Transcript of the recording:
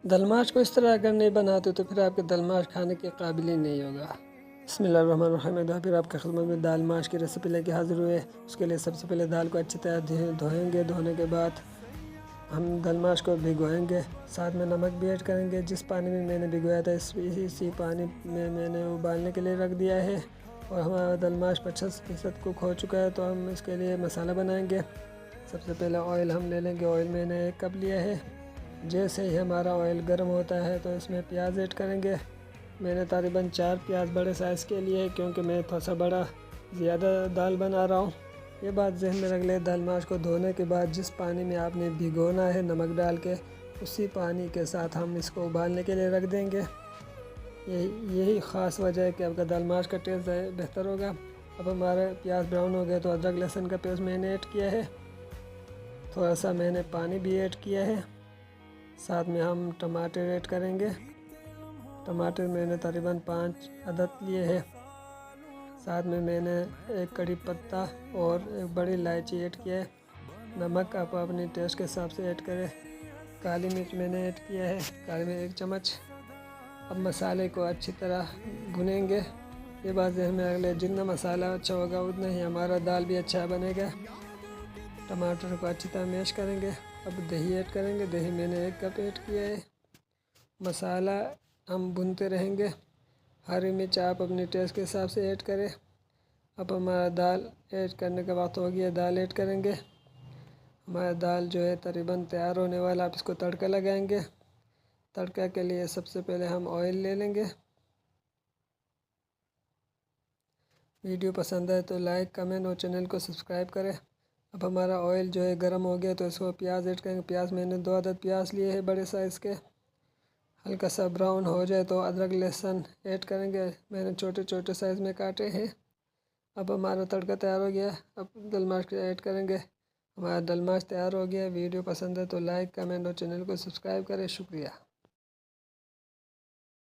दलमाश को इस तरह अगर नहीं बनाते तो फिर आपके दलमाश खाने के काबिल ही नहीं होगा। बिस्मिल्लाहिर्रहमानिर्रहीम। फिर आपके खिदमत में दाल माश की रेसिपी लेके हाज़िर हुए। उसके लिए सबसे पहले दाल को अच्छी तरह धोएंगे। धोने के बाद हम दाल माश को भिगोएंगे, साथ में नमक भी ऐड करेंगे। जिस पानी में मैंने भिगोया था इसी पानी में मैंने उबालने के लिए रख दिया है। और हमारा दाल माश 50% कुक हो चुका है, तो हम इसके लिए मसाला बनाएंगे। सबसे पहले ऑयल हम ले लेंगे। ऑयल मैंने 1 कप लिया है। जैसे ही हमारा ऑयल गर्म होता है तो इसमें प्याज ऐड करेंगे। मैंने तकरीबन 4 प्याज बड़े साइज़ के लिए, क्योंकि मैं थोड़ा सा बड़ा ज़्यादा दाल बना रहा हूँ। ये बात जहन में रख ले। दाल माश को धोने के बाद जिस पानी में आपने भिगोना है नमक डाल के, उसी पानी के साथ हम इसको उबालने के लिए रख देंगे। यही ख़ास वजह है कि आपका दाल माश का टेस्ट बेहतर होगा। अब हमारे प्याज ब्राउन हो गए तो अदरक लहसुन का पेस्ट मैंने ऐड किया है। थोड़ा सा मैंने पानी भी ऐड किया है। साथ में हम टमाटर ऐड करेंगे। टमाटर मैंने तकरीबन 5 अदद लिए हैं। साथ में मैंने 1 कड़ी पत्ता और 1 बड़ी इलायची ऐड किया है। नमक आप अपने टेस्ट के हिसाब से ऐड करें। काली मिर्च मैंने ऐड किया है, काली मिर्च 1 चम्मच। अब मसाले को अच्छी तरह भुनेंगे। ये बात ध्यान में रख ले, जितना मसाला अच्छा होगा उतना ही हमारा दाल भी अच्छा बनेगा। टमाटर को अच्छी तरह मैश करेंगे। अब दही ऐड करेंगे। दही मैंने 1 कप ऐड किया है। मसाला हम भूनते रहेंगे। हरी मिर्च आप अपने टेस्ट के हिसाब से ऐड करें। अब हमारा दाल ऐड करने का वक्त हो गया, दाल ऐड करेंगे। हमारा दाल जो है तकरीबन तैयार होने वाला। आप इसको तड़का लगाएंगे। तड़का के लिए सबसे पहले हम ऑयल ले लेंगे। वीडियो पसंद आए तो लाइक, कमेंट और चैनल को सब्सक्राइब करें। अब हमारा ऑयल जो है गर्म हो गया, तो इसको प्याज ऐड करेंगे। प्याज मैंने 2 अदद प्याज लिए हैं बड़े साइज़ के। हल्का सा ब्राउन हो जाए तो अदरक लहसुन ऐड करेंगे। मैंने छोटे छोटे साइज़ में काटे हैं। अब हमारा तड़का तैयार हो गया। अब दाल माश ऐड करेंगे। हमारा दाल माश तैयार हो गया। वीडियो पसंद है तो लाइक, कमेंट और चैनल को सब्सक्राइब करें। शुक्रिया।